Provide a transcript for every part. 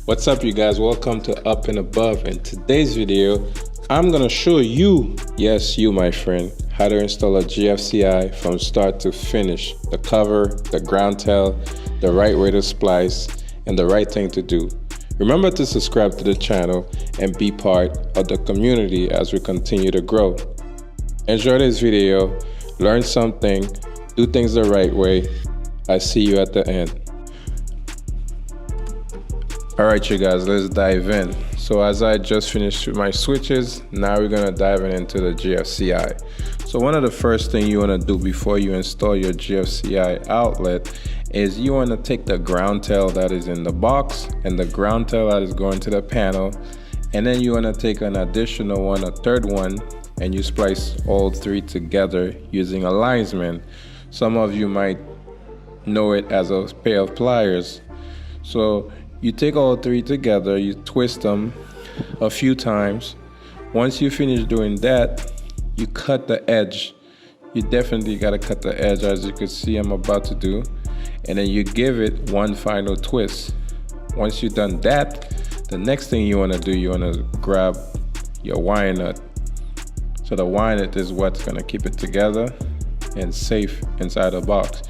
What's up, you guys? Welcome to Up and Above. In today's video, I'm gonna show you, yes, you, my friend, how to install a GFCI from start to finish. The cover, the ground tail, the right way to splice, and the right thing to do. Remember to subscribe to the channel and be part of the community as we continue to grow. Enjoy this video, learn something, do things the right way. I see you at the end. Alright, you guys, let's dive in. So as I just finished with my switches, now we're gonna dive into the GFCI. So one of the first things you wanna do before you install your GFCI outlet is you wanna take the ground tail that is in the box and the ground tail that is going to the panel, and then you wanna take an additional one, a third one, and you splice all three together using a linesman. Some of you might know it as a pair of pliers. So you take all three together, you twist them a few times. Once you finish doing that, you cut the edge. You definitely gotta cut the edge, as you can see I'm about to do. And then you give it one final twist. Once you've done that, the next thing you wanna do, you wanna grab your wire nut. So the wire nut is what's gonna keep it together and safe inside the box.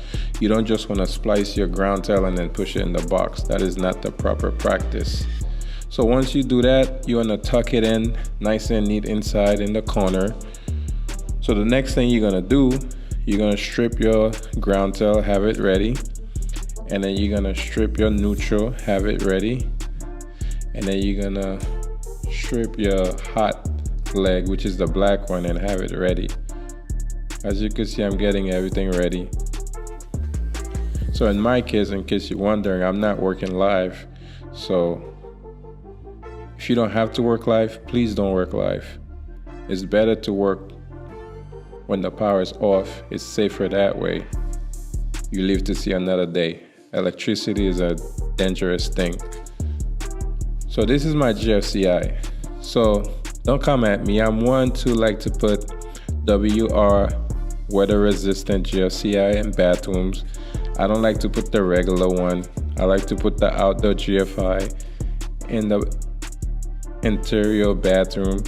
You don't just want to splice your ground tail and then push it in the box. That is not the proper practice. So once you do that, you want to tuck it in nice and neat inside in the corner. So the next thing you're going to do, you're going to strip your ground tail, have it ready. And then you're going to strip your neutral, have it ready. And then you're going to strip your hot leg, which is the black one, and have it ready. As you can see, I'm getting everything ready. So in my case, in case you're wondering, I'm not working live. So if you don't have to work live, please don't work live. It's better to work when the power is off. It's safer that way. You live to see another day. Electricity is a dangerous thing. So this is my GFCI. So don't come at me. I'm one to like to put WR, weather resistant GFCI in bathrooms. I don't like to put the regular one. I like to put the outdoor GFI in the interior bathroom.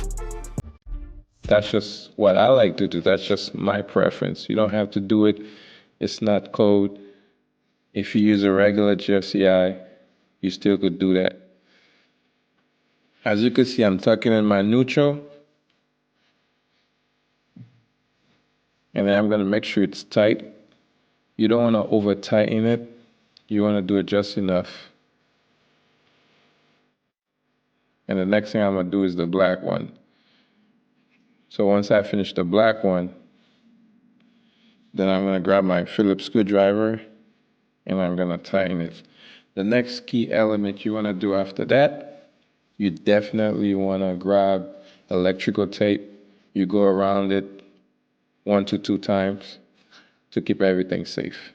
That's just what I like to do. That's just my preference. You don't have to do it. It's not code. If you use a regular GFCI, you still could do that. As you can see, I'm tucking in my neutral. And then I'm gonna make sure it's tight. You don't want to over tighten it. You want to do it just enough. And the next thing I'm going to do is the black one. So once I finish the black one, then I'm going to grab my Phillips screwdriver and I'm going to tighten it. The next key element you want to do after that, you definitely want to grab electrical tape. You go around it 1 to 2 times to keep everything safe.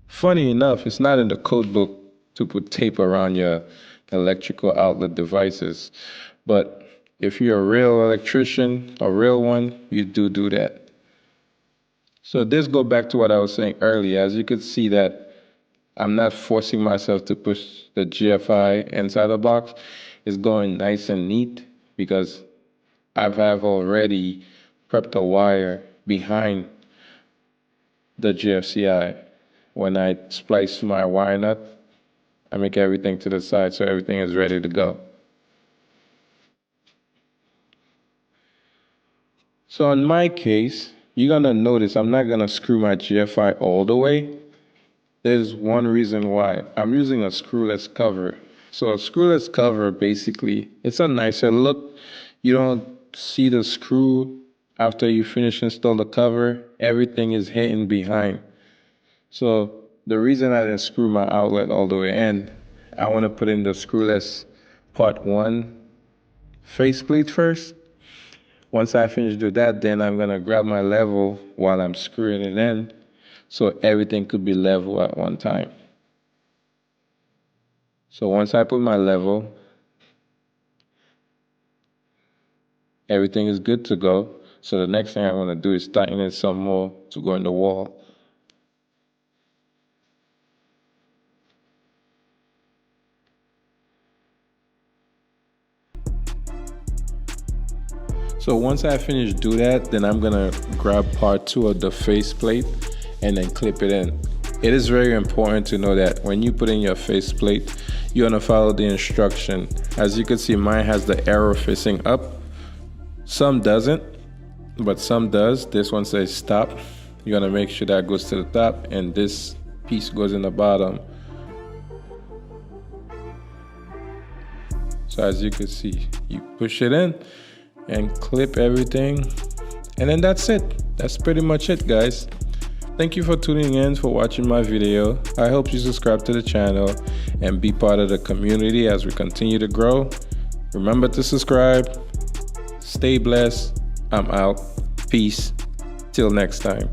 Funny enough, it's not in the code book to put tape around your electrical outlet devices, but if you're a real electrician, a real one, you do that. So this goes back to what I was saying earlier. As you could see that I'm not forcing myself to push the GFI inside the box. It's going nice and neat because have already prepped the wire behind the GFCI. When I splice my wire nut, I make everything to the side so everything is ready to go. So in my case, you're gonna notice I'm not gonna screw my GFI all the way. There's one reason why. I'm using a screwless cover. So a screwless cover, basically, it's a nicer look. You don't see the screw after you finish install the cover. Everything is hidden behind. So the reason I didn't screw my outlet all the way in, I want to put in the screwless part 1 faceplate first. Once I finish with that, then I'm going to grab my level while I'm screwing it in so everything could be level at one time. So once I put my level, everything is good to go. So the next thing I want to do is tighten it some more to go in the wall. So once I finish do that, then I'm gonna grab part 2 of the faceplate and then clip it in. It is very important to know that when you put in your faceplate, you wanna follow the instruction. As you can see, mine has the arrow facing up. Some doesn't, but some does. This one says stop. You wanna make sure that goes to the top and this piece goes in the bottom. So as you can see, you push it in and clip everything, and then that's it. That's pretty much it, guys. Thank you for tuning in, for watching my video. I hope you subscribe to the channel and be part of the community as we continue to grow. Remember to subscribe. Stay blessed. I'm out. Peace. Till next time.